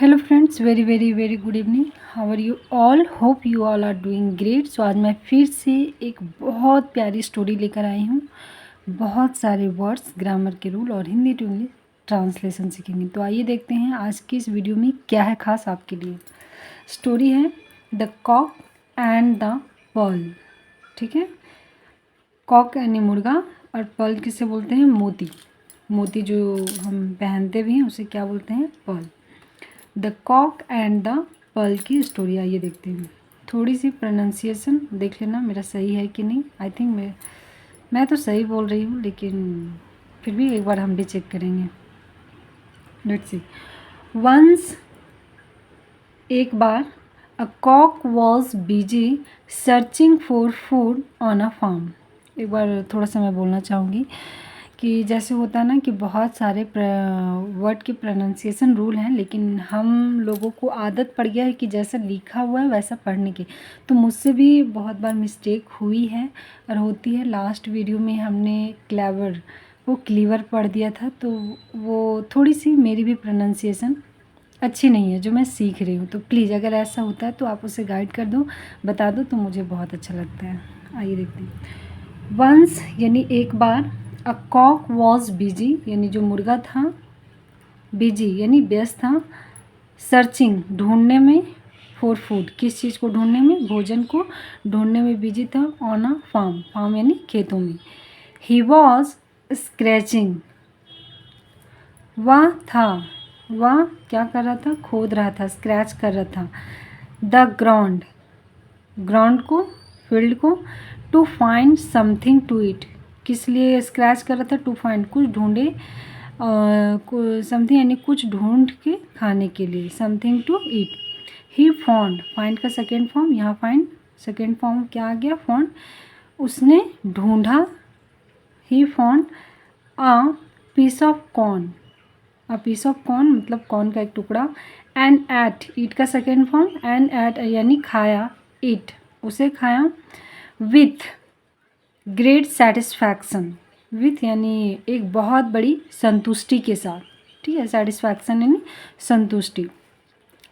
Hello friends, very very very good evening. How are you all? Hope you all are doing great. So आज मैं फिर से एक बहुत प्यारी स्टोरी लेकर आई हूँ। बहुत सारे वर्ड्स, ग्रामर के रूल और हिंदी टू इंग्लिश ट्रांसलेशन सीखेंगे। तो आइए देखते हैं आज की इस वीडियो में क्या है खास आपके लिए। स्टोरी है the cock and the pearl. ठीक है, कॉक यानी मुर्गा और पर्ल किसे बोलते हैं? मोती। मोती जो हम पहनते भी हैं उसे क्या बोलते हैं? Pearl. The cock and the pearl की स्टोरी आइए देखते हैं। थोड़ी सी प्रोनाउंसिएशन देख लेना मेरा सही है कि नहीं। आई थिंक मैं तो सही बोल रही हूँ, लेकिन फिर भी एक बार हम भी चेक करेंगे। Let's see. वंस, एक बार, a cock was busy searching for food on a farm. एक बार थोड़ा सा मैं बोलना चाहूँगी कि जैसे होता है ना कि बहुत सारे वर्ड के प्रोनाउंसिएशन रूल हैं, लेकिन हम लोगों को आदत पड़ गया है कि जैसा लिखा हुआ है वैसा पढ़ने की। तो मुझसे भी बहुत बार मिस्टेक हुई है और होती है। लास्ट वीडियो में हमने क्लीवर पढ़ दिया था, तो वो थोड़ी सी मेरी भी प्रोनाउंसिएशन अच्छी नहीं है जो मैं सीख रही हूँ। तो प्लीज़ अगर ऐसा होता है तो आप उसे गाइड कर दो, बता दो, तो मुझे बहुत अच्छा लगता है। आइए देखते हैं। वंस यानी एक बार, अ कॉक वॉज बिजी यानी जो मुर्गा था, बिजी यानी व्यस्त था, सर्चिंग ढूंढने में, फॉर फूड किस चीज़ को ढूंढने में? भोजन को ढूंढने में बिजी था। ऑन अ फार्म, फार्म यानी खेतों में। ही वॉज स्क्रैचिंग, वह था, वह क्या कर रहा था? खोद रहा था, स्क्रैच कर रहा था। द ग्राउंड, ग्राउंड को, फील्ड को। To find something to eat, किस लिए स्क्रैच कर रहा था? टू फाइंड, कुछ ढूंढे, समथिंग यानी कुछ ढूंढ के खाने के लिए, something to eat. He found, find का सेकेंड फॉर्म, यहाँ फाइंड सेकेंड फॉर्म क्या आ गया? फाउंड। उसने ढूंढा, he found a piece of corn, a piece of corn मतलब कॉर्न का एक टुकड़ा। एंड एट, ईट का सेकेंड फॉर्म, एंड एट यानी खाया, ईट उसे खाया। विथ ग्रेट सेटिस्फैक्शन, विथ यानी एक बहुत बड़ी संतुष्टि के साथ। ठीक है, सेटिस्फैक्शन यानी संतुष्टि।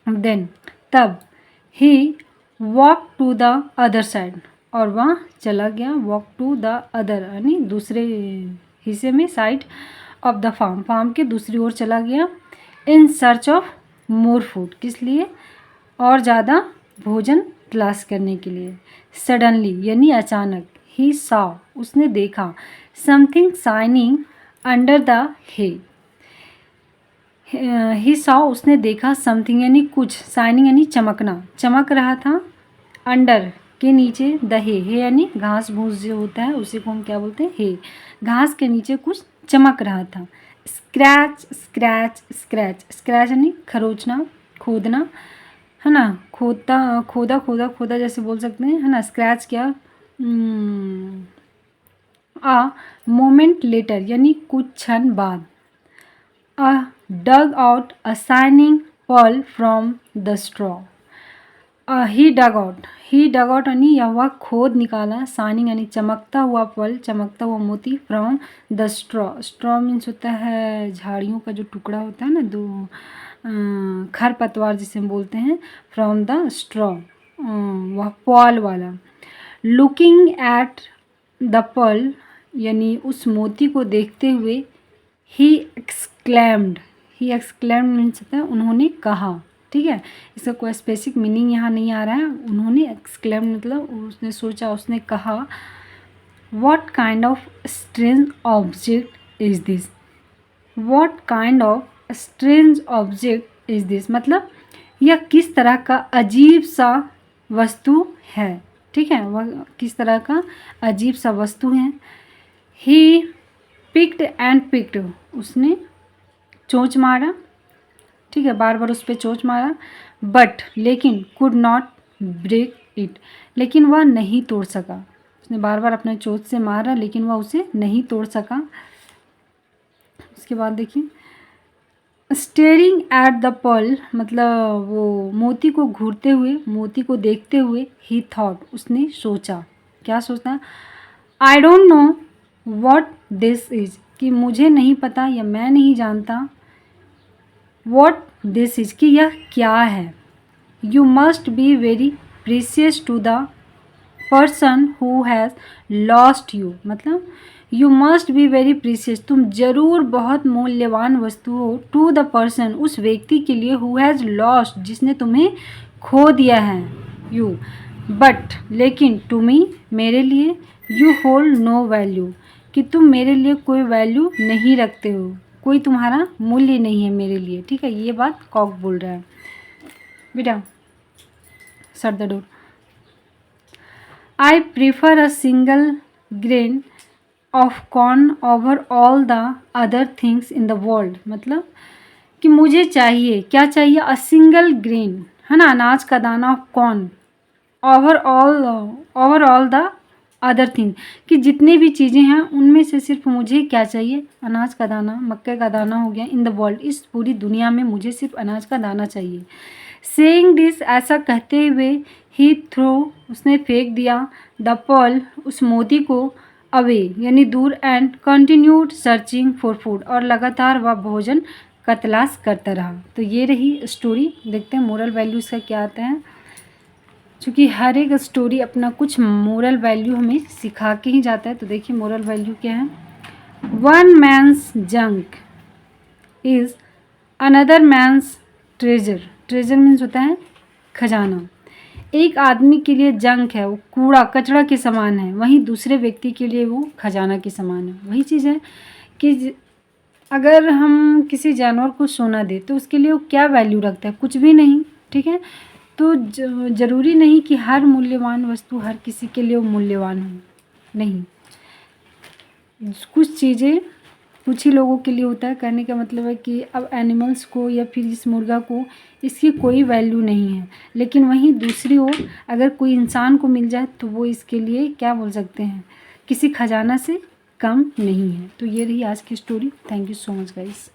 देन तब, he walk to the other side, और वह चला गया। वॉक टू द अदर यानी दूसरे हिस्से में, side of the farm, farm के दूसरी ओर चला गया। In search of more food, किस लिए? और ज़्यादा भोजन तलाश करने के लिए। सडनली यानी अचानक। ही सॉ, उसने देखा। Something shining under the hay, he saw उसने देखा। समथिंग यानी कुछ, शाइनिंग यानी चमकना, चमक रहा था। अंडर के नीचे, द हे यानी घास भूस जो होता है उसी को हम क्या बोलते हैं? हे। घास के नीचे कुछ चमक रहा था। स्क्रैच स्क्रैच स्क्रैच, स्क्रैच यानी खरोचना, खोदना, है ना? खोदा खोदा खोदा खोदा जैसे बोल सकते हैं, है ना? स्क्रैच क्या? अ मोमेंट लेटर यानी कुछ क्षण बाद। A dug out a shining pearl from the straw, he dug out, he dug out यानी यह वह खोद निकाला। शाइनिंग यानी चमकता हुआ पर्ल, चमकता हुआ मोती। From the straw, straw means होता है झाड़ियों का जो टुकड़ा होता है ना, दो खरपतवार जिसे हम बोलते हैं। फ्रॉम द स्ट्रॉ, वह पर्ल वाला। लुकिंग एट द पर्ल यानी उस मोती को देखते हुए। He exclaimed, he exclaimed means होता है उन्होंने कहा। ठीक है, इसका कोई स्पेसिफिक मीनिंग यहाँ नहीं आ रहा है। उन्होंने एक्सक्लेम्ड मतलब उसने सोचा, उसने कहा। What kind of strange object is this, what kind of strange object is this मतलब यह किस तरह का अजीब सा वस्तु है। ठीक है, वह किस तरह का अजीब सा वस्तु है। ही पिक्ड एंड पिक्ड, उसने चोंच मारा। ठीक है, बार बार उस पर चोंच मारा। बट लेकिन, कुड नॉट ब्रेक इट, लेकिन वह नहीं तोड़ सका। उसने बार बार अपने चोंच से मारा लेकिन वह उसे नहीं तोड़ सका। उसके बाद देखिए, स्टेरिंग एट द पर्ल मतलब वो मोती को घूरते हुए, मोती को देखते हुए। ही थॉट, उसने सोचा। क्या सोचना? I don't know what this is, कि मुझे नहीं पता या मैं नहीं जानता। वॉट दिस इज, कि यह क्या है। You must be very precious to the person who has lost you, मतलब you must be very precious, तुम जरूर बहुत मूल्यवान वस्तु हो, टू द पर्सन, उस व्यक्ति के लिए, हु हैज़ लॉस्ट, जिसने तुम्हें खो दिया है, यू, बट, लेकिन, टू मी, मेरे लिए, यू होल्ड नो वैल्यू, कि तुम मेरे लिए कोई वैल्यू नहीं रखते हो, कोई तुम्हारा मूल्य नहीं है मेरे लिए। ठीक है, ये बात कॉक बोल रहा है। बेटा shut the door. I prefer a single grain of corn over all the other things in the world, मतलब कि मुझे चाहिए, क्या चाहिए, अ सिंगल ग्रेन, है ना, अनाज का दाना, of corn, over all the other thing, कि जितनी भी चीज़ें हैं उनमें से सिर्फ मुझे क्या चाहिए, अनाज का दाना, मक्के का दाना हो गया, इन द वर्ल्ड, इस पूरी दुनिया में मुझे सिर्फ अनाज का दाना चाहिए। सेइंग दिस, ऐसा कहते हुए, ही थ्रो, उसने फेंक दिया, द पर्ल, उस मोती को, अवे यानी दूर, and continued searching for food, और लगातार वह भोजन का तलाश करता रहा। तो ये रही स्टोरी। देखते हैं मोरल वैल्यू इसका क्या आता है, क्योंकि हर एक स्टोरी अपना कुछ मोरल वैल्यू हमें सिखा के ही जाता है। तो देखिए मोरल वैल्यू क्या है। One men's junk is another man's treasure, treasure means होता है खजाना। एक आदमी के लिए जंक है, वो कूड़ा कचरा के समान है, वहीं दूसरे व्यक्ति के लिए वो खजाना के समान है। वही चीज़ है कि अगर हम किसी जानवर को सोना दे तो उसके लिए वो क्या वैल्यू रखता है, कुछ भी नहीं। ठीक है, तो ज़रूरी नहीं कि हर मूल्यवान वस्तु हर किसी के लिए वो मूल्यवान हो, नहीं, कुछ चीज़ें कुछ ही लोगों के लिए होता है। कहने का मतलब है कि अब एनिमल्स को या फिर इस मुर्गा को इसकी कोई वैल्यू नहीं है, लेकिन वहीं दूसरी ओर अगर कोई इंसान को मिल जाए तो वो इसके लिए क्या बोल सकते हैं, किसी खजाना से कम नहीं है। तो ये रही आज की story. Thank you so much guys.